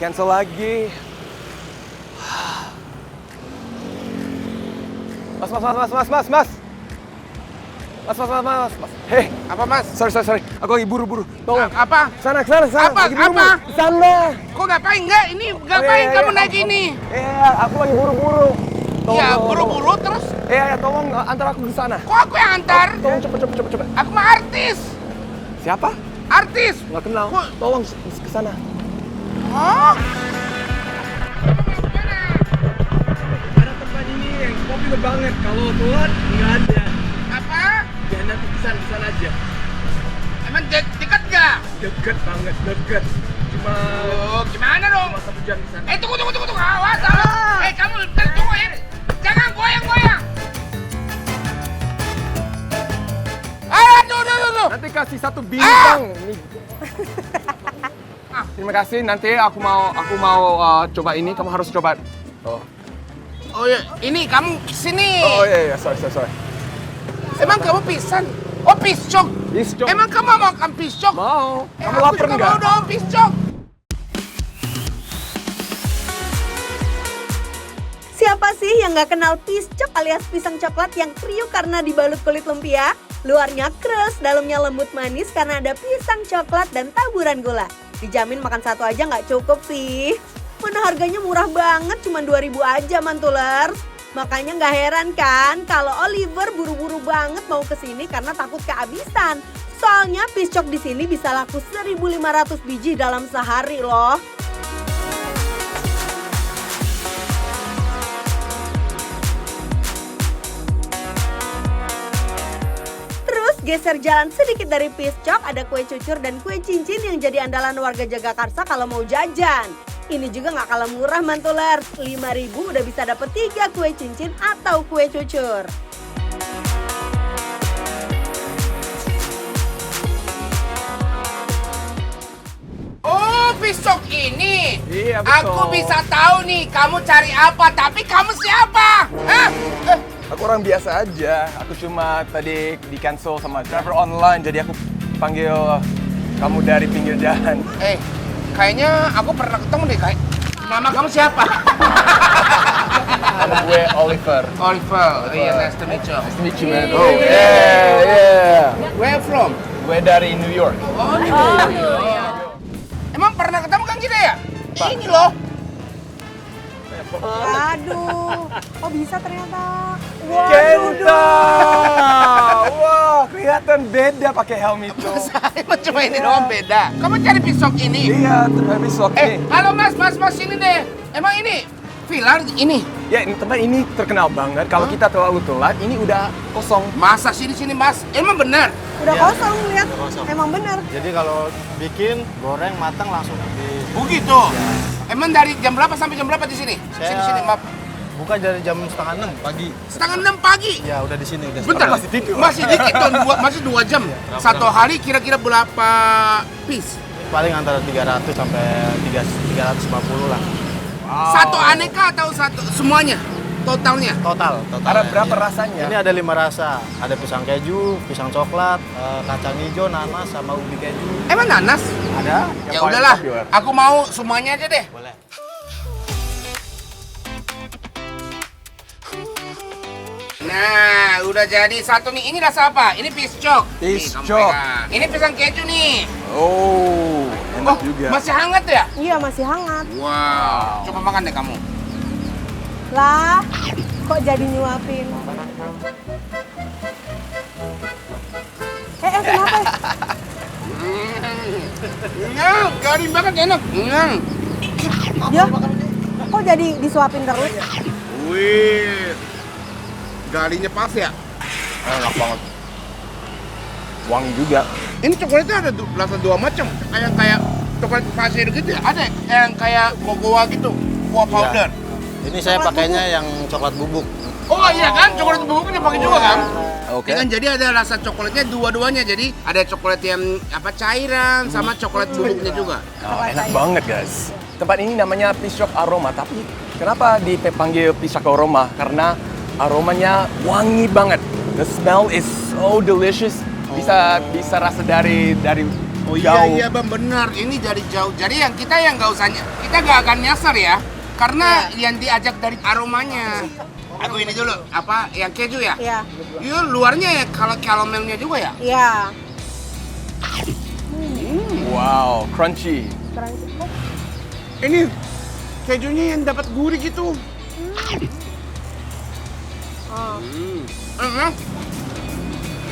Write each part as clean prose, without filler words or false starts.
Cancel lagi. Mas. Hei, Apa mas? sorry. Aku lagi buru-buru. Tolong. Apa? Sana. Apa? Lagi buru-buru. Apa? Sana. Kok ngapain enggak? Ini ngapain kamu naik ini? Iya, aku lagi buru-buru. Iya, buru-buru terus. Iya, tolong antar aku ke sana. Kok aku yang antar? Tolong cepet. Aku mah artis. Siapa? Artis. Nggak kenal. Kok- Tolong ke sana. Oh. Ada tempat ini yang populer banget. Kalau telat nggak ada. Apa? Ya nanti kesana aja. Emang dekat gak? Deket banget, deket. Cuma Oh, gimana dong? 1 jam di sana. Tunggu. Awas. Kamu tunggu ya. Jangan goyang. Aduh. Nanti kasih 1 bintang. Nih. Terima kasih. Nanti aku mau coba ini. Kamu harus coba. Oh iya, ini kamu kesini. Oh iya, sorry. Emang kamu pisan? Oh, piscok. Piscok. Emang kamu mau makan piscok? Mau. Kamu Aku lapar juga nggak? mau dong piscok. Siapa sih yang nggak kenal piscok alias pisang coklat yang kriuk karena dibalut kulit lumpia? Luarnya keras, dalamnya lembut manis karena ada pisang coklat dan taburan gula. Dijamin makan satu aja nggak cukup sih. Mana harganya murah banget, cuma 2.000 aja Mantulers. Makanya nggak heran kan kalau Oliver buru-buru banget mau kesini karena takut kehabisan. Soalnya piscok di sini bisa laku 1.500 biji dalam sehari loh. Terus geser jalan sedikit dari piscok ada kue cucur dan kue cincin yang jadi andalan warga Jagakarsa kalau mau jajan. Ini juga nggak kalah murah Mantulers, 5.000 udah bisa dapet 3 kue cincin atau kue cucur. Oh, piscok ini. Iya, betul. Aku bisa tahu nih kamu cari apa, tapi kamu siapa? Hah? Aku orang biasa aja. Aku cuma tadi di cancel sama driver online. Jadi aku panggil kamu dari pinggir jalan. Kayaknya aku pernah ketemu deh, kayak. Nama kamu siapa? Nama gue Oliver. Oliver. Iya, nice to meet you. Nice to meet you, man. Oh, yeah. Where from? Gue dari New York. Oh, iya. Emang pernah ketemu Kang Gida ya? Ini loh. Aduh, kok bisa ternyata? Kenta! Wah, kelihatan beda pakai helm itu. Emang cuma ini doang beda. Kamu cari pisok ini? Iya, habis oke. Halo mas, sini deh. Emang ini villa ini? Ya, tempat ini terkenal banget. Kalau kita terlalu telat, ini udah kosong. Masa sini mas? Emang benar? Udah Iya, kosong lihat, kosong. emang bener. Jadi kalau bikin, goreng, matang langsung di... Begitu. Emang dari jam berapa sampai jam berapa di sini? Saya- Sini, maaf. Buka dari jam 5:30 pagi. Setengah 6 pagi. Ya udah di sini udah. Bentar, Masih tidur. Masih dikit tuh, masih 2 jam. Satu hari kira-kira berapa piece? Paling antara 300 sampai 350 lah. Satu aneka atau satu semuanya? Totalnya? Total. Ada berapa rasanya? Ini ada 5 rasa. Ada pisang keju, pisang coklat, kacang hijau, nanas, sama ubi keju. Emang nanas? Ada? Ya udahlah, aku mau semuanya aja deh. Boleh. Nah, udah jadi satu nih. Ini rasa apa? Ini piscok. Nih, kamu Piscok. pegang. Ini pisang keju nih. Oh, enak juga. Masih hangat ya? Iya masih hangat. Wow. Coba makan deh kamu. Lah, kok jadi nyuapin? Kenapa? Garing banget enak. Ya, kok jadi disuapin terus? Wih. Garingnya pas ya? Enak banget. Wangi juga. Ini coklatnya ada rasa 2 macam. Kayak coklat pasir gitu ya? Ada yang kayak cocoa gitu. Cocoa powder. Ini saya Coklat pakainya yang coklat bubuk. Oh iya kan, coklat bubuk kan dipakai juga kan? Oke. Ya kan, jadi ada rasa coklatnya dua-duanya. Jadi ada coklat yang apa cairan sama coklat bubuknya juga. Oh, enak banget, guys. Tempat ini namanya Piscok Aroma, tapi kenapa dipanggil Piscok Aroma? Karena aromanya wangi banget. The smell is so delicious. Bisa rasa dari Oh jauh. iya bang, benar. Ini dari jauh. Jadi yang kita yang nggak usah, kita nggak akan nyasar ya, karena yang diajak dari aromanya. Aku ini dulu, apa yang keju ya? Iya. Iya, luarnya ya kalau karamelnya juga ya. Iya. Wow, crunchy. Ini kejunya yang dapat gurih gitu. Oh.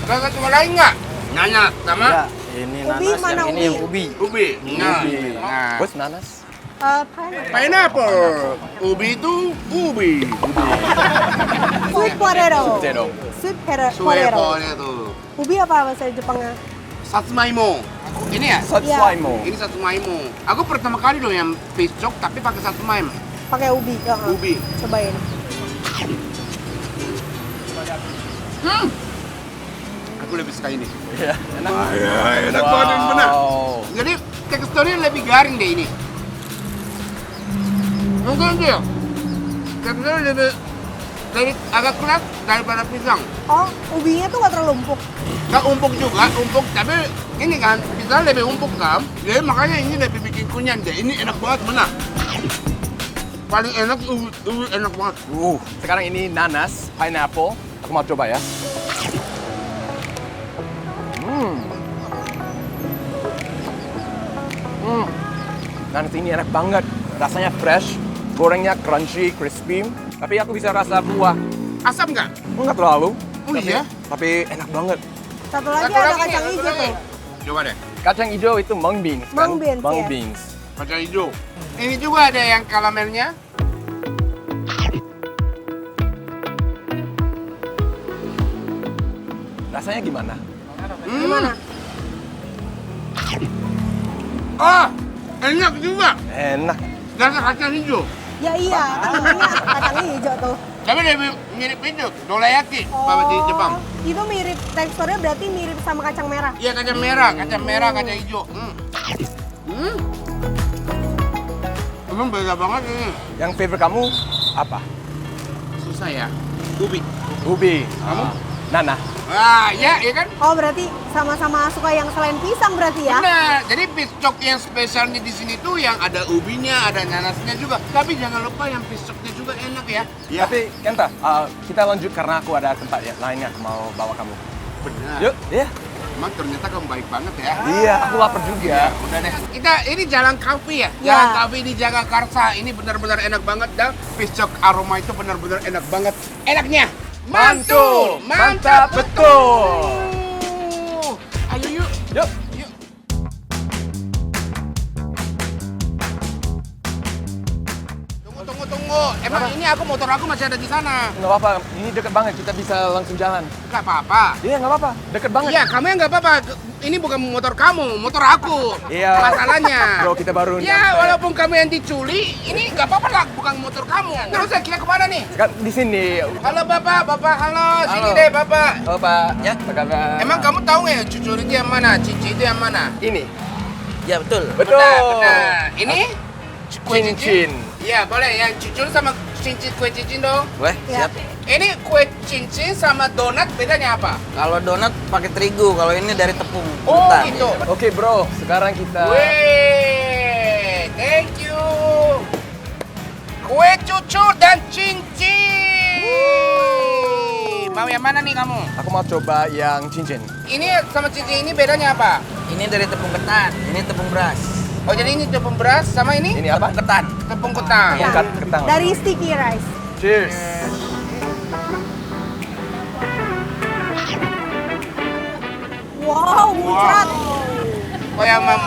Gak satu lain nggak? Nanas sama Ya, ini Ubi, nanas, mana yang ini ubi? yang ubi. ubi. Nah. What's nanas? Pineapple. Ubi itu ubi. Sweet potato. Potato. Sweet potato. Suekonya tuh. Ubi apa bahasa Jepangnya? Satsmaimo. Ini ya? Satsmaimo. Ini satsmaimo. Aku pertama kali loh yang piscok tapi pakai satsmaimo. Pakai ubi. Ya, Ubi. Cobain. Aku lebih suka ini. Iya, enak. Ya, enak banget benar. Wow. Jadi teksturnya lebih garing deh ini. Mungkin dia teksturnya lebih agak keras daripada pisang. Oh, ubinya tuh nggak terlalu empuk. Gak umpuk juga, umpuk tapi ini kan pisang lebih umpuk kan. Jadi makanya ini lebih bikin kunyah deh. Ini enak banget benar. Paling enak ubi enak banget. Sekarang ini nanas, pineapple. Aku mau coba ya. Nanas ini enak banget. Rasanya fresh, gorengnya crunchy, crispy. Tapi aku bisa rasa buah. Asam nggak? Enggak terlalu. Oh tapi, iya? Tapi enak banget. Satu lagi Satu ada lagi kacang nih, hijau satu tuh. lagi. Coba deh. Kacang hijau itu mung beans kan? Mung beans, Mung ya. beans. Kacang hijau. Ini juga ada yang karamelnya. Rasanya gimana? Gimana? Ah, enak juga. Enak. Karena kacang hijau. Ya iya, kan namanya kacang hijau tuh. Tapi lebih mirip itu, dorayaki, bapak di Jepang. Itu mirip teksturnya berarti mirip sama kacang merah. Iya kacang merah, kacang hijau. Emang beda banget ini. Yang favorite kamu apa? Susah ya. Ubi. Ubi. Kamu? Nana. Ah, ya kan? Oh berarti sama-sama suka yang selain pisang berarti ya? Benar. Jadi piscok yang spesialnya di sini tuh yang ada ubinya, ada nanasnya juga. Tapi jangan lupa yang piscoknya juga enak ya. Tapi Kenta, kita lanjut karena aku ada tempat ya lainnya aku mau bawa kamu. Benar. Yuk, iya. Emang ternyata kamu baik banget ya. Iya, aku lapar juga. Udah deh. Kita ini Jalan Kafe ya. Ya. Jalan Kafe di Jagakarsa. Ini benar-benar enak banget dan piscok aroma itu benar-benar enak banget. Enaknya Mantul, mantap betul. Ayo yuk. Yuk. Yuk. Tunggu. Emang ini motor aku masih ada di sana. Nggak apa-apa, ini deket banget, kita bisa langsung jalan. Gak apa-apa. Iya, nggak apa-apa, deket banget. Iya, kamu yang nggak apa-apa. Ini bukan motor kamu, motor aku. Iya. Masalahnya. Bro, kita baru Ya, nyampe. walaupun kamu yang dicuri, ini nggak apa-apa lah, bukan motor kamu. Terus kita kemana nih? Sekarang di sini. Halo Bapak, halo. Sini Halo. deh Bapak. Oh, Pak. Ya, apa kabar? Emang kamu tahu nggak cucur itu yang mana? Cici itu yang mana? ini? Ya betul. Betul. Benar. Ini kue Cincin. Iya, boleh. Yang cucur sama cincin kue cincin dong. Weh, Ya. siap. Ini kue cincin sama donat bedanya apa? Kalau donat pakai terigu, kalau ini dari tepung. Oh, ketan. gitu. Oke, bro. Sekarang kita... Wih, thank you. Kue cucur dan cincin. Mau yang mana nih kamu? Aku mau coba yang cincin. Ini sama cincin ini bedanya apa? Ini dari tepung ketan, ini tepung beras. Oh, jadi ini tepung beras sama ini? Ini apa? Ketan. Tepung ketan. Ya. Ketang. Dari sticky rice. Cheers. Wow, muncrat. Kayak mau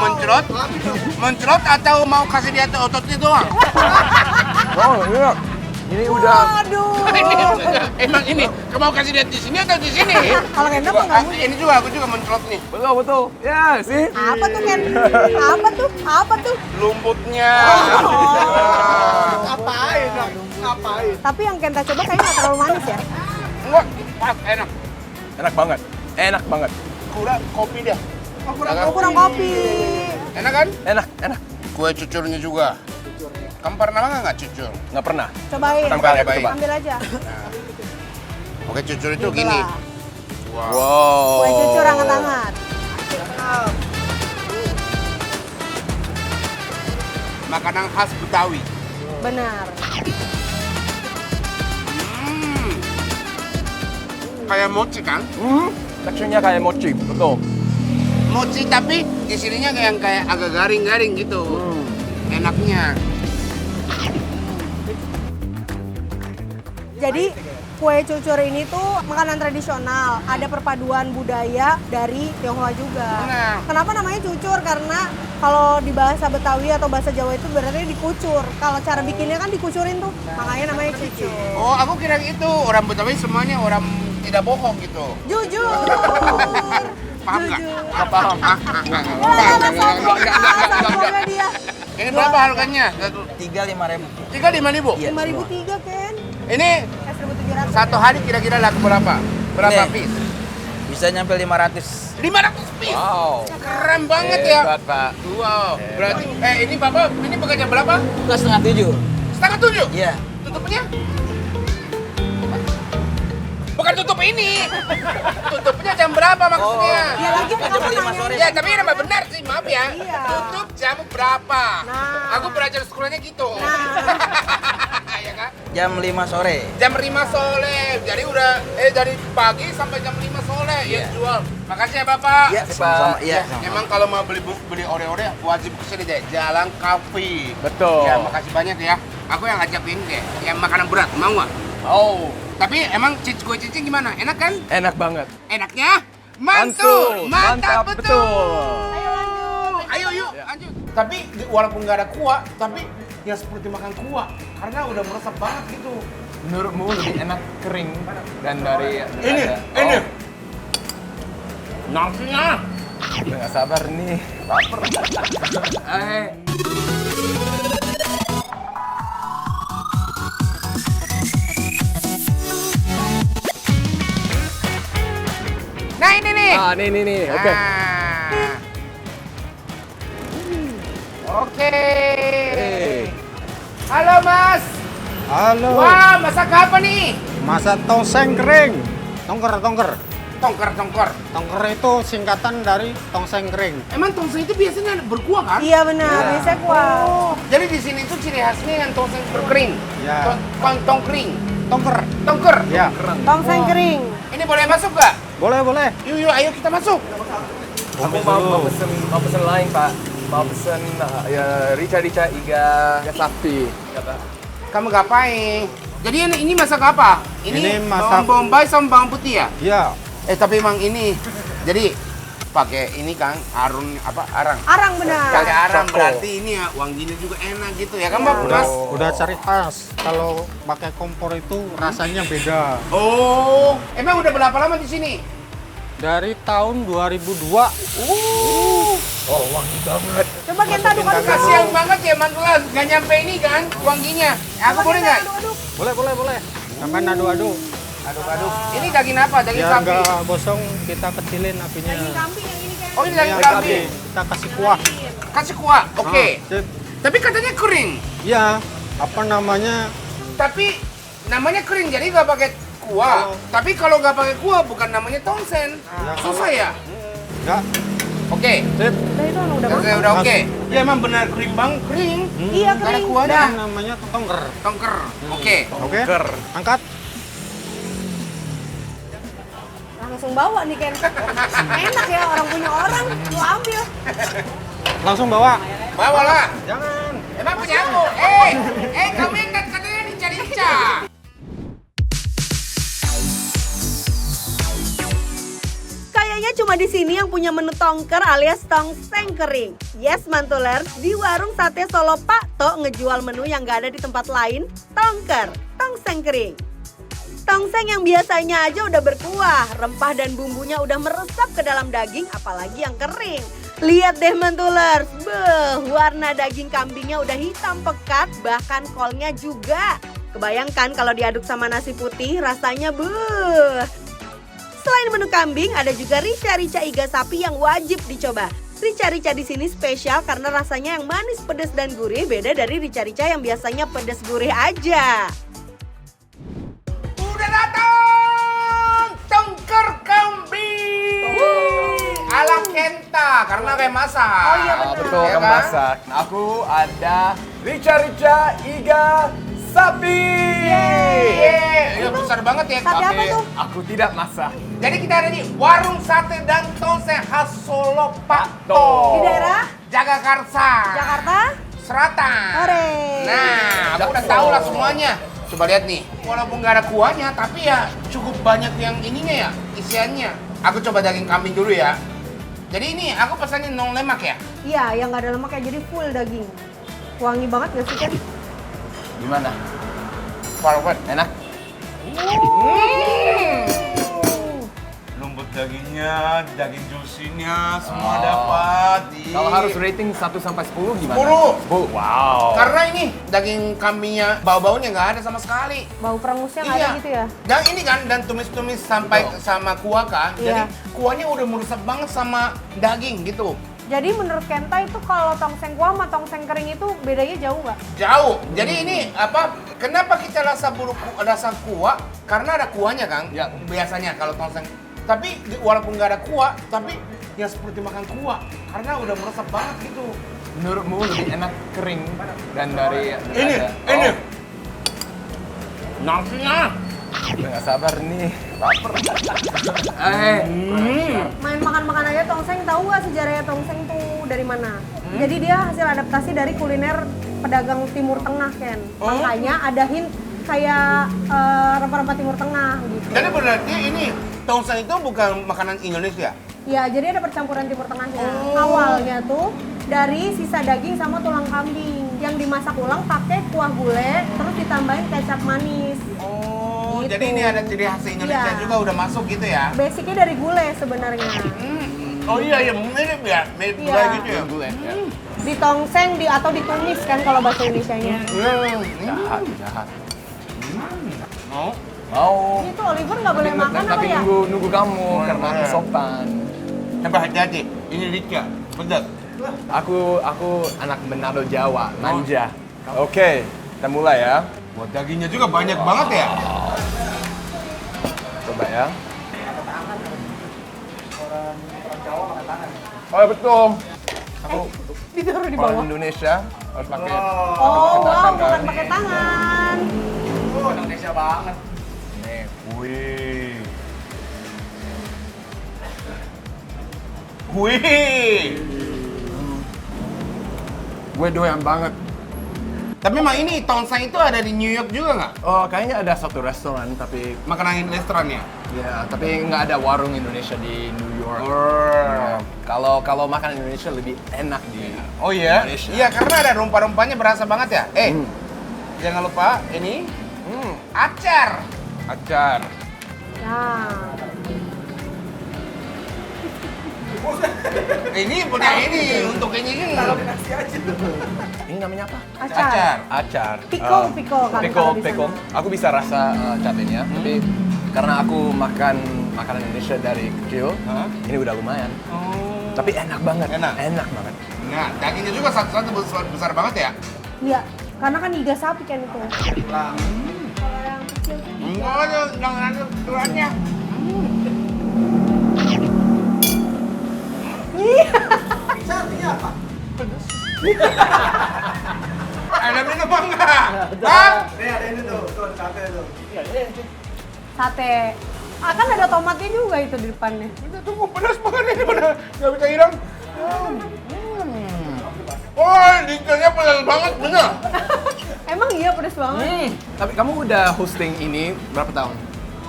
mencrot atau mau kasih dia ototnya doang? Wow, iya. Ini udah... Waduh. Emang ini, kamu mau kasih dia di sini atau di sini? Kalau Kenta mah nggak mungkin. Ini juga, aku juga mencrot nih. Betul, betul. Ya, sih. Apa tuh Ken? Apa tuh? Apa tuh? Lumputnya. Ngapain? Ngapain? Tapi yang Kenta coba kayaknya nggak terlalu manis ya? Enggak, pas, enak. Enak banget. Enak banget. Kurang kopi deh. Oh, kurang kopi. Enak kan? Enak, enak. Kue cucurnya juga. Kamu pernah makan nggak cucur? Nggak pernah. Cobain. Pertama kali aku Baik. coba. Ambil aja. Oke, cucur itu Itulah. gini. Wow. Kue cucur hangat-hangat. makanan khas Betawi. Benar. Kayak mochi kan? Teksturnya kayak mochi, betul. Mochi tapi di sininya kayak agak garing-garing gitu. Enaknya. Jadi kue cucur ini tuh makanan tradisional, ada perpaduan budaya dari Tionghoa juga. Benar. Kenapa namanya cucur? Karena kalau di bahasa Betawi atau bahasa Jawa itu berarti dikucur. Kalau cara bikinnya kan dikucurin tuh, makanya namanya cucur. Oh, aku kira itu orang Betawi semuanya orang tidak bohong gitu. Jujur. Paham nggak? Jujur. Nggak paham. Semoga dia Ini berapa harganya? 3.500. 3.500. 5.003 Ken. Ini 1.700. satu hari kira-kira laku berapa? Berapa Nih. piece? Bisa nyampe 500. 500 piece. Wow. Keren banget ya. Hebat, Pak. Wow. Berarti ini Bapak ini bekerja berapa? Buka setengah 7. Setengah 7. Iya. Tutupnya? Bukan tutup ini. Tutupnya jam berapa maksudnya? Ya lagi jam kenapa 5 nanya? sore. Ya, tapi ini memang benar sih, maaf ya. Iya. Tutup jam berapa? Nah. Aku belajar sekolahnya gitu. Ya kan? Jam 5 sore. Jam 5 sore. Jadi udah dari pagi sampai jam 5 sore ya jual. Makasih ya, Bapak. Iya, sama-sama. Iya. Emang kalau mau beli ore-ore wajib kesini deh, Jalan Kafe. Betul. Ya, makasih banyak ya. Aku yang ngajak ini deh, yang makanan berat, mau nggak? Oh, Tapi emang kue cincin gimana? Enak kan? enak banget. Enaknya? Mantul! Mantap betul! Ayo lanjut. Ayo yuk, lanjut. Tapi walaupun nggak ada kuah, tapi ya seperti makan kuah. Karena udah meresap banget gitu. Menurutmu lebih enak kering dan dari Ini. Oh, Nasinya. udah nggak sabar nih. Laper. Nah ini nih. Ah, nih. Oke. Ah. Oke. Halo Mas. Halo, Wah, masak apa nih? masak tongseng kering. Tongker. Tongkar. Tongker itu singkatan dari tongseng kering. Emang tongseng itu biasanya berkuah kan? Iya benar, biasanya kuah. Jadi di sini tuh ciri khasnya yang tongseng berkering. Ya. Tong kering. Tongker. Tongker. Ya, Tongseng kering. Ini boleh masuk nggak? boleh. Yuk, ayo kita masuk. Aku mau pesen lain, Pak. Mau pesen ya rica iga sapi. Kata. Kamu ngapain? Jadi ini masak apa? Ini masak- bawang bombay sama bawang putih ya? Ya, Tapi emang ini, jadi pakai ini kan arang. Arang benar. Pakai arang Soko. berarti ini ya wanginya juga enak gitu ya kan Mas? udah cari khas. Kalau pakai kompor itu rasanya beda. Oh, emang udah berapa lama di sini? Dari tahun 2002. Oh, wangi banget. Coba Kenta aduk-aduk. Kasian banget ya Mantulas, nggak nyampe ini kan wanginya. Aku boleh nggak? Boleh. Sampai adu-adu. Aduk-aduk. Ini daging apa? Daging Biar sapi? nggak gosong, kita kecilin apinya. Daging kambing yang ini kan. Oh ini daging Yang kambing. tadi kita kasih kuah. Kasih kuah, oke. Sip. Tapi katanya kering. Ya, apa namanya? Tapi namanya kering jadi nggak pakai kuah. Tapi kalau nggak pakai kuah bukan namanya tongsen. Susah ya? Enggak. Oke. Sip. Nah itu kan udah masak. Udah oke. Ya emang benar kering bang, kering. Iya Nggak ada kering. kuahnya. Yang namanya tongker. Tongker. Oke. Oke. Ker. Angkat. Langsung bawa nih Ken. Enak ya orang punya orang, lu ambil. Langsung bawa. Bawalah. Jangan. Emang punya aku. Kamu yang katanya rica-rica. Kayaknya cuma di sini yang punya menu tongker alias tongseng kering. Yes Mantulers, di warung sate Solo Pak To ngejual menu yang gak ada di tempat lain, tongker, tongseng kering. Tongseng yang biasanya aja udah berkuah, rempah dan bumbunya udah meresap ke dalam daging, apalagi yang kering. Lihat deh Mantulers, warna daging kambingnya udah hitam pekat, bahkan kolnya juga. Kebayangkan kalau diaduk sama nasi putih, rasanya Selain menu kambing, ada juga rica-rica iga sapi yang wajib dicoba. Rica-rica di sini spesial karena rasanya yang manis, pedas, dan gurih beda dari rica-rica yang biasanya pedas gurih aja. Udah datang tongker kambing ala Kenta karena kayak masak. Oh iya, benar. Betul, Ya kamu kan? masak. Nah, aku ada rica-rica iga sapi. Iya besar banget ya. Sate apa tuh? Aku tidak masak. Jadi kita ada di warung sate dan tongseng khas Solo Pak Tuh. To. Di daerah Jagakarsa. Jakarta. Selatan. Ore. Nah, aku udah tahu lah semuanya. Coba lihat nih, walaupun nggak ada kuahnya, tapi ya cukup banyak yang ininya ya, isiannya. Aku coba daging kambing dulu ya. Jadi ini aku pesanin non lemak ya. Iya, yang nggak ada lemak kayak jadi full daging. Wangi banget gak sih, Ken? Gimana? Parah Enak? Lembut dagingnya, daging juicy-nya, semua dapat. Kalau harus rating 1 sampai 10 gimana? 10. 10. Wow. Karena ini daging kambingnya bau-baunya nggak ada sama sekali. Bau perengusnya nggak ada gitu ya? Dan ini kan dan tumis-tumis sampai sama kuah kan. Iya. Jadi kuahnya udah meresap banget sama daging gitu. Jadi menurut Kenta itu kalau tongseng kuah sama tongseng kering itu bedanya jauh nggak? Jauh. Jadi ini apa? Kenapa kita rasa kuah? Karena ada kuahnya kan. Ya. Biasanya kalau tongseng. Tapi walaupun nggak ada kuah, tapi ya seperti makan kuah. Karena udah meresap banget gitu. Menurutmu lebih enak kering dan dari Ini. Oh, Nasinya. udah nggak sabar nih. Laper. Main makan-makan aja tongseng, tahu nggak sejarahnya tongseng tuh dari mana? Jadi dia hasil adaptasi dari kuliner pedagang Timur Tengah, Ken. Makanya ada hint kayak rempah-rempah Timur Tengah gitu. Jadi berarti ini tongseng itu bukan makanan Indonesia? Ya, jadi ada percampuran Timur Tengahnya. Awalnya tuh dari sisa daging sama tulang kambing yang dimasak ulang pakai kuah gulai, terus ditambahin kecap manis. Oh, Gitu. jadi ini ada ciri khas Indonesia Iya. juga udah masuk gitu ya? Basicnya dari gulai sebenarnya. Oh iya, iya mirip ya, mirip Iya. gulai gitu ya? Gulai. Ya. Ditongseng atau ditumis kan kalau bahasa Indonesianya. Jahat, jahat. Mau? Mau. Itu Oliver nggak boleh makan apa tapi ya? nunggu kamu karena aku sopan. Coba hati-hati, ini rica, pedas. Aku anak Manado Jawa, manja. Oke, kita mulai ya. Buat dagingnya juga banyak banget ya? Coba ya. Oh ya betul. Aku Ditaruh di orang bawah. Indonesia harus pakai. Oh, wow, tangan, bukan kan? pakai tangan. Indonesia banget. Nih, wih. Wih! Gue doyan banget. Tapi emang ini tongseng itu ada di New York juga nggak? Oh, kayaknya ada satu restoran tapi Makanan restorannya? ya, tapi nggak ada warung Indonesia di New York. Oh. Kalau makan Indonesia lebih enak di Oh iya? Indonesia. Iya, karena ada rempah-rempahnya berasa banget ya. Jangan lupa ini acar. Acar. Nah, Ini punya ini untuk ini Ini namanya apa? acar. Acar. Pikong, pikong kan kalau di sana. Pikong. Aku bisa rasa cabenya, tapi karena aku makan makanan Indonesia dari kecil, ini udah lumayan. Oh. Tapi enak banget. Enak? Enak banget. Nah, dagingnya juga satu-satu besar banget ya? Iya, karena kan iga sapi kan itu. Kalau yang kecil tuh Enggak ada, jangan ada ukurannya. Ada minum apa enggak? Hah? sate. Ah, kan ada tomatnya juga itu di depannya. Udah tunggu, pedas banget ini bener. Nggak bisa hilang. Oh, lincahnya pedas banget, bener. Emang iya pedes banget. Tapi kamu udah hosting ini berapa tahun?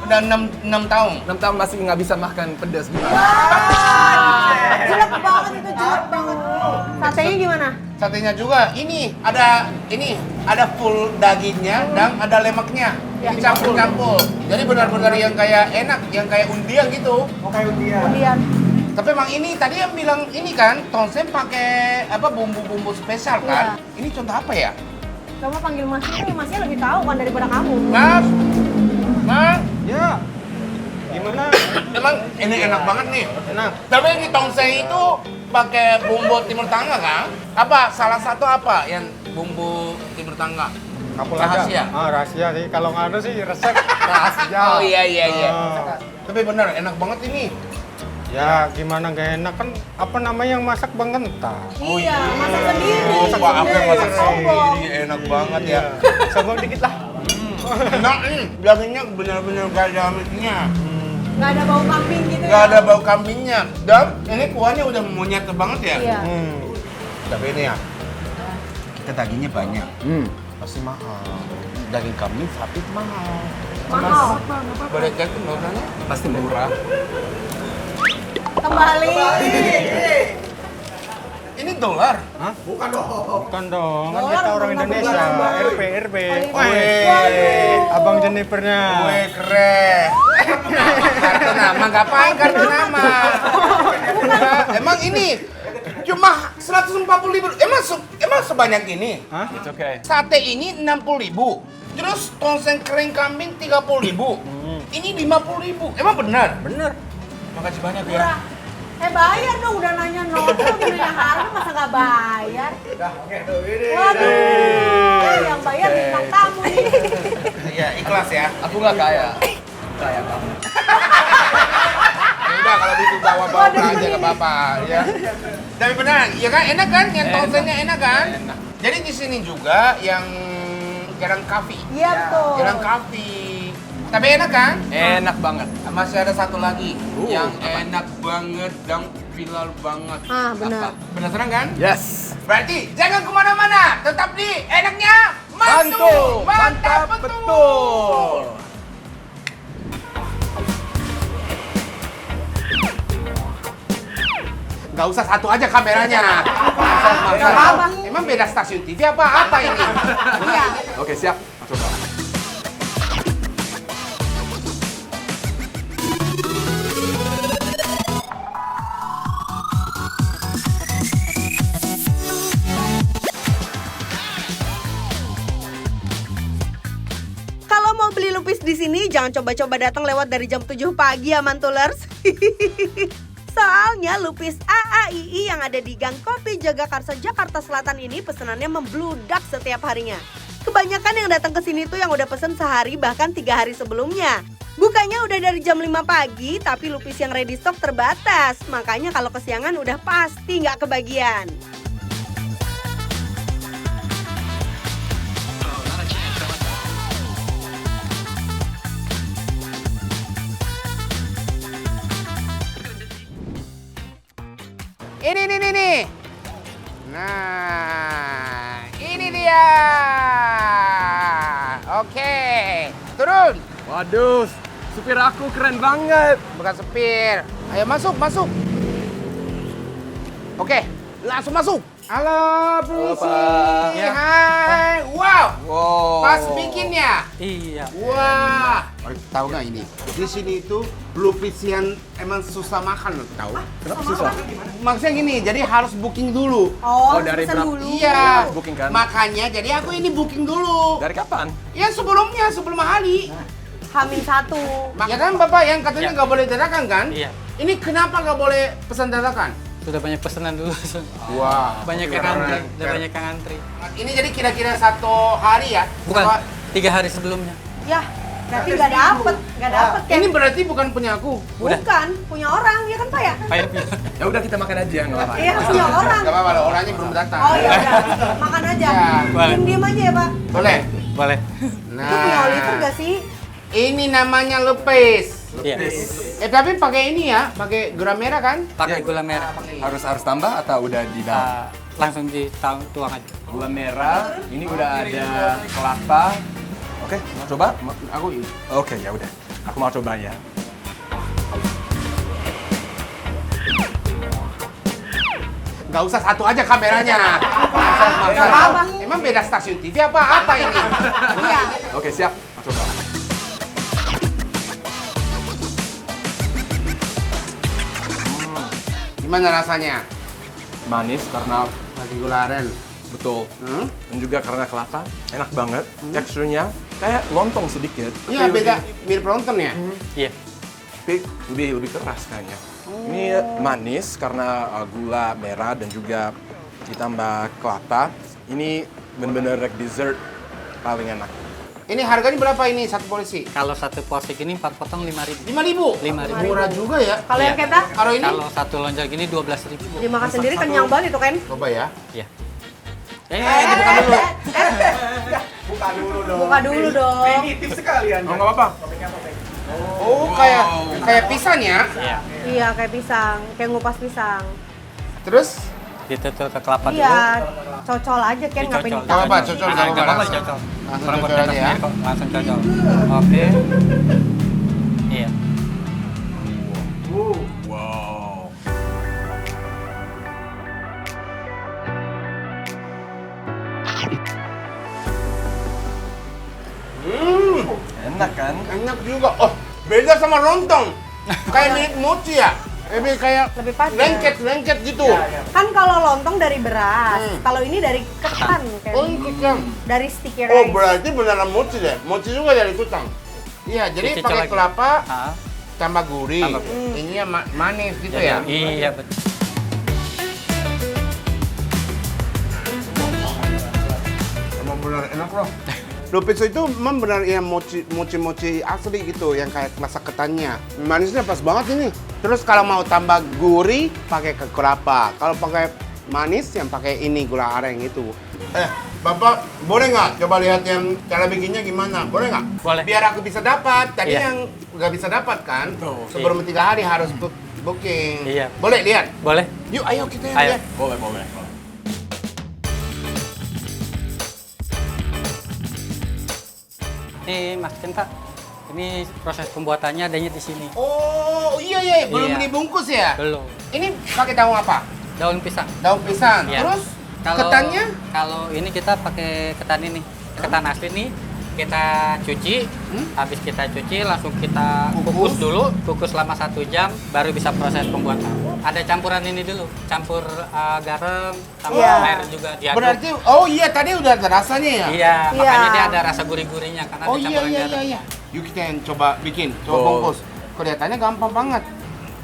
Udah 6 tahun. 6 tahun masih nggak bisa makan pedas gimana? Jelek banget itu, jelek banget. Satenya gimana? Satenya juga ini ada full dagingnya dan ada lemaknya. Ya. Dicampur-campur. Jadi benar-benar yang kayak enak, yang kayak undian gitu. Kemudian Tapi emang ini tadi yang bilang ini kan tongseng pakai apa bumbu-bumbu spesial kan? Ini contoh apa ya? coba panggil masnya, masnya lebih tahu kan daripada kamu. Mas, Mas, Ya. Gimana? emang ini enak banget nih. Enak. Tapi ini tongseng itu pakai bumbu Timur Tengah kan? Apa salah satu apa yang bumbu Timur Tengah? Rahasia? Rahasia sih. Kalau nggak ada sih resep rahasia. Oh iya. Ah. Tapi benar enak banget ini. Ya gimana nggak enak kan apa namanya yang masak Bang Kental. Iya, masak sendiri. Wah, aku yang masak Sombong. sendiri, enak banget ya. Sombong dikit lah. Enak nih, dagingnya benar-benar gak ada amitnya. Nggak ada bau kambing gitu Gak ya? ada bau kambingnya. Dan ini kuahnya udah monyet banget ya. Iya. Tapi ini ya, kita dagingnya banyak. Pasti mahal. Daging kambing sapi itu mahal. Mahal. Boleh cek tuh rasanya? Pasti murah. Kembali. Ini dolar. Bukan dong, kan Dolar kita orang bukan Indonesia. bukan. RP. Wih, Abang Jennifernya. wih keren. Kartu nama, ngapain kartu nama? Emang ini cuma 140.000. Emang sebanyak ini? Hah? It's okay. Sate ini 60.000. Terus tongseng kering kambing 30.000. Ini 50.000. Emang benar? Bener. Makasih banyak ya. Murah. Bayar dong, udah nanya nonton, udah nanya harga, masa nggak bayar? Waduh, yang bayar bintang tamu nih. Iya, ikhlas ya. Aku nggak kaya. Kaya kamu. Ya udah kalau gitu bawa-bawa aja nggak apa-apa ya. Tapi benar, ya kan enak kan? Yang tongsengnya enak kan? Enak. Jadi di sini juga yang jarang kafi. Iya tuh. Jarang kafi. Tapi enak kan? Enak banget. Masih ada satu lagi yang enak banget dan viral banget. Ah, benar. Apa? Penasaran kan? Yes. Berarti jangan kemana-mana, tetap di enaknya Mantu. mantap Mantap betul. betul. Gak usah satu aja kameranya. Emang beda stasiun TV apa ini? Iya. Oke, siap. Coba. Kalau mau beli lupis di sini, jangan coba-coba datang lewat dari jam 7 pagi ya, Mantulers. Soalnya lupis AAII yang ada di Gang Kopi Jagakarsa, Jakarta Selatan ini pesenannya membludak setiap harinya. Kebanyakan yang datang ke sini tuh yang udah pesen sehari bahkan 3 hari sebelumnya. Bukanya udah dari jam 5 pagi, tapi lupis yang ready stock terbatas. Makanya kalau kesiangan udah pasti nggak kebagian. Ini. Nah, ini dia. Oke, turun. Waduh, supir aku keren banget. Bukan supir. Ayo masuk. Oke, langsung masuk. Halo, permisi. Pak. Hai. Wow. Wow. Pas bikinnya. Iya. Wah. Tahu nggak ini? Di sini itu lupis yang emang susah makan, tahu? Kenapa susah? Maksudnya gini, jadi harus booking dulu. Oh, dari pesan berapa? dulu. Iya. Booking kan? Makanya jadi aku ini booking dulu. Dari kapan? Ya sebelum hari. Hamin 1. Ya kan Bapak yang katanya nggak boleh dadakan kan? Iya. Ini kenapa nggak boleh pesan dadakan? Sudah banyak pesanan dulu. Wah. Banyak yang antri, udah banyak yang antri. Ini jadi kira-kira 1 hari ya? Bukan, Satu- 3 hari sebelumnya. Ya, berarti nggak dapet kan? Ini berarti bukan punya aku. Bukan, punya orang, ya kan Pak ya? Payah. Ya udah kita makan aja, nggak apa-apa. Iya, punya orang. Gak apa-apa, orangnya belum datang. Oh iya, udah. Makan aja. Ya, boleh. Diem aja ya Pak. Boleh? Boleh. Itu punya Oliver gak sih? Ini namanya lepes. Iya. Tapi pakai ini ya, pakai gula merah kan? Pakai gula merah. Harus tambah atau udah di dalam? Langsung tuang aja. Gula merah, ini udah ada kelapa. Oke, mau coba? Aku ini. Oke, ya udah. Aku mau coba ya. Gak usah satu aja kameranya. apa-apa. Emang beda stasiun TV apa ini? Iya. Oke, siap. Mau coba. Gimana rasanya? Manis karena Pakai gula aren. betul. Hmm? Dan juga karena kelapa, enak banget. Teksturnya kayak lontong sedikit. Iya tapi beda, lebih- mirip lontong ya? Iya. Tapi lebih keras kayaknya. Ini manis karena gula merah dan juga ditambah kelapa. Ini bener-bener like dessert paling enak. Ini harganya berapa ini satu porsi? Kalau satu porsi gini 4 potong 5.000. 5.000. 5.000. Murah juga ya. Kalau yang kita Kalau ini Kalau satu lonjong gini 12.000. dimakan sendiri kenyang banget itu kan. coba ya. Iya. Dibuka dulu. Buka dulu dong. Tips sekali Anda. Oh, nggak apa-apa. Oh, kayak pisang ya. Iya. Iya kayak pisang, kayak ngupas pisang. Terus Ditutul ke kelapa dulu. Iya, cocol aja kan ngapain Dicocol. Nggak apa-apa, cocol, nggak apa-apa, Nggak apa-apa, langsung. cocol. Langsung Orang cocol buat aja ya. sendiri kok, langsung cocol. Oke. Iya. Wow. Enak kan? Enak juga. Oh, beda sama lontong. Kayak mirip mochi ya. Lebih kayak Lebih pas ya? lengket gitu. Kan kalau lontong dari beras, kalau ini dari ketan kan. Oh, ini kutang. Dari sticky Oh, rice. berarti beneran mochi deh. Mochi juga dari kutang. Iya, jadi Dicicil pakai lagi. kelapa Ah, tambah gurih. Tambah gurih. Ini manis gitu ya. Iya, betul. Emang benar enak loh. Lupis itu memang benar ya mochi asli gitu yang kayak rasa ketannya. Manisnya pas banget ini. Terus kalau mau tambah gurih pakai ke kelapa. Kalau pakai manis yang pakai ini gula aren itu. Bapak boleh nggak coba lihat yang cara bikinnya gimana? Boleh nggak? Boleh. Biar aku bisa dapat. Tadi Iya. yang nggak bisa dapat kan? Betul. Sebelum 3 hari harus booking. Iya. Boleh lihat? Boleh? Yuk, ayo kita Ayo. lihat. Boleh. Ini Mas Kenta. Ini proses pembuatannya adanya di sini. Oh, iya. Belum Iya. dibungkus ya? Belum. Ini pakai daun apa? Daun pisang. Daun pisang. Iya. Terus Kalau ketannya? Kalau ini kita pakai ketan ini. Ketan asli nih kita cuci. Habis kita cuci langsung kita kukus dulu. Kukus selama 1 jam baru bisa proses pembuatan. Ada campuran ini dulu. Campur garam sama Iya. air juga diaduk. Berarti, oh iya tadi udah ada rasanya ya? Iya, makanya Iya. dia ada rasa gurih-gurihnya karena Oh ada iya, campuran garam. iya. Yuk kita yang coba bikin, coba Oh. bungkus. Kelihatannya gampang banget.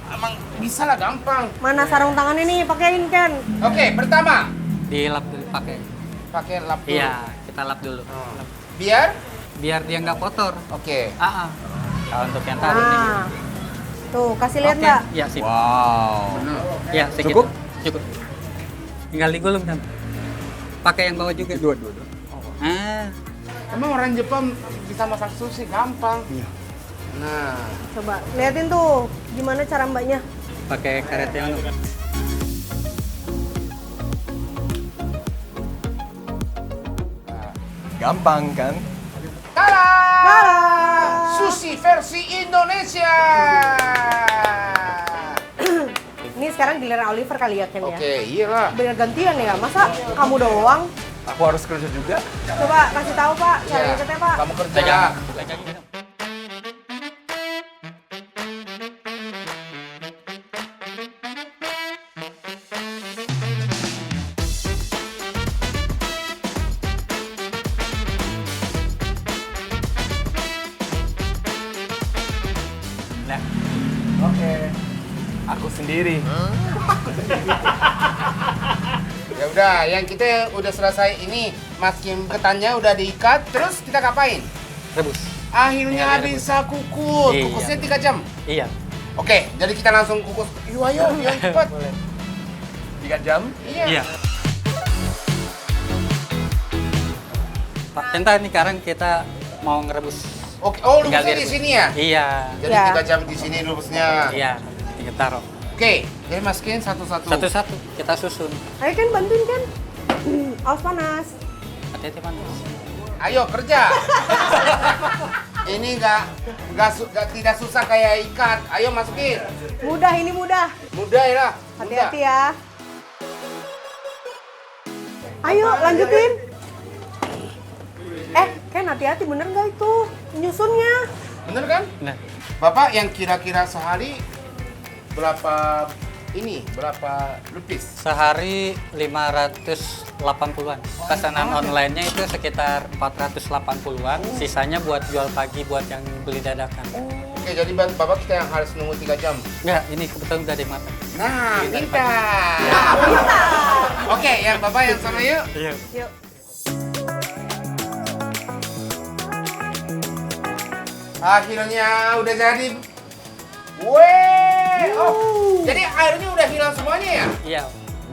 Emang bisa lah gampang. Mana sarung tangan ini pakein kan? Oke, pertama Dilap dulu pakai. pakai lap dulu. Iya, kita lap dulu. Lap. Biar? Biar dia nggak kotor. Oke. Kalau untuk yang tadi nih. Nah, tuh kasih lihat Oke, mbak. ya sip. Wow. Ya, sedikit. Cukup? Cukup. Tinggal digulung kan. Pakai yang bawah juga. Dua. Emang orang Jepang bisa masak sushi gampang. Iya. Nah, Coba liatin tuh gimana cara mbaknya. Pakai karet yang Gampang kan? tada! Tada! Sushi versi Indonesia. Ini sekarang giliran Oliver kali ya Ken ya. Oke, iyalah. Biar gantian ya, masa kamu doang? Aku harus kerja juga. Coba kasih tahu Pak, cara Iya. ngikatnya Pak. Kamu kerja. Pegang. Nah, Oke. Aku sendiri. Ya udah, yang kita udah selesai ini, masking ketannya udah diikat, terus kita ngapain? rebus. Akhirnya Iya, bisa kukus. Iya. Kukusnya 3 jam. Iya. Oke, jadi kita langsung kukus. Yuk ayo, yang cepat. 3 jam. Iya. Pak Kenta ini sekarang kita mau ngerebus. Oke, oh Tinggal rebusnya di direbus. sini ya? Iya. Jadi Iya. 3 jam di sini rebusnya. Iya. Kita taruh. Oke, jadi masukin satu-satu. Satu-satu kita susun. Ayo kan bantuin kan. Awas panas. Hati-hati panas. Ayo kerja. Ini nggak tidak susah kayak ikat. Ayo masukin. Mudah ini mudah. Mudah ya lah. Hati-hati ya. Ayo lanjutin. Ken hati-hati bener nggak itu nyusunnya? Bener kan? Nah, Bapak yang kira-kira sehari berapa berapa lupis? sehari 580-an. Pesanan online-nya itu sekitar 480-an. Sisanya buat jual pagi buat yang beli dadakan. Oke, jadi Bapak kita yang harus nunggu 3 jam. Enggak, ini kebetulan udah dimakan. Nah, pintar. Oke, yang Bapak yang sana yuk. Iya. Yuk. Akhirnya udah jadi. Wih, jadi airnya udah hilang semuanya ya? Iya.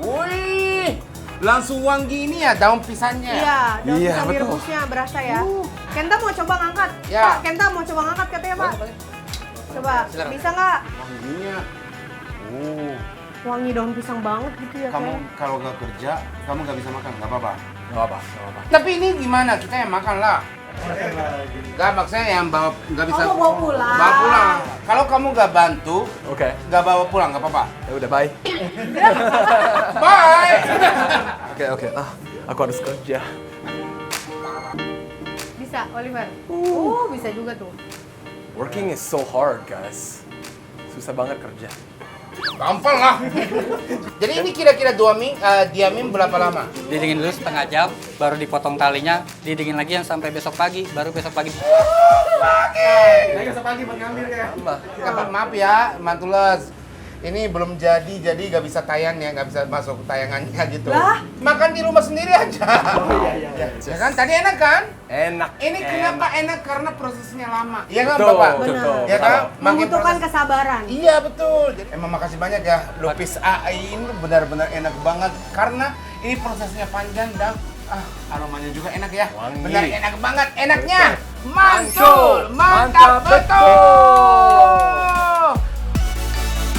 Wih, langsung wangi ini ya daun pisangnya. Iya, daun Iya, pisang betul. direbusnya berasa ya. Kenta mau coba ngangkat? Ya. Pak, Kenta mau coba ngangkat katanya Pak. Coba, Silakan. bisa nggak? Wanginya. Oh, Wangi daun pisang banget gitu ya kamu kayak. kalau nggak kerja, kamu nggak bisa makan, nggak apa-apa. Nggak apa, nggak apa. Tapi ini gimana? Kita yang makan lah. Nggak, maksudnya yang bawa nggak bisa. Oh, mau bawa pulang. Bawa pulang. Kalau kamu nggak bantu, Oke, nggak bawa pulang, nggak apa-apa. ya udah bye. Bye. Oke. Aku harus kerja. Bisa, Oliver? Bisa juga tuh. Working is so hard, guys. Susah banget kerja. Gampang lah. Jadi ini kira-kira diamin berapa lama? Didingin dulu setengah jam, baru dipotong talinya, didingin lagi yang sampai besok pagi, baru besok pagi. Maaf ya, Mantules. Ini belum jadi nggak bisa tayang ya, nggak bisa masuk tayangannya gitu. Lah? Makan di rumah sendiri aja. Ya kan, tadi enak kan? Enak. Ini kenapa enak? Karena prosesnya lama. Iya kan, Betul, Bapak? betul. Ya kan? Makin Membutuhkan proses- kesabaran. Iya betul. Jadi, emang makasih banyak ya, Lupis AI ini benar-benar enak banget karena ini prosesnya panjang dan aromanya juga enak ya. Wangi. Benar enak banget. Enaknya Betul. mantul, mantap Mantap betul.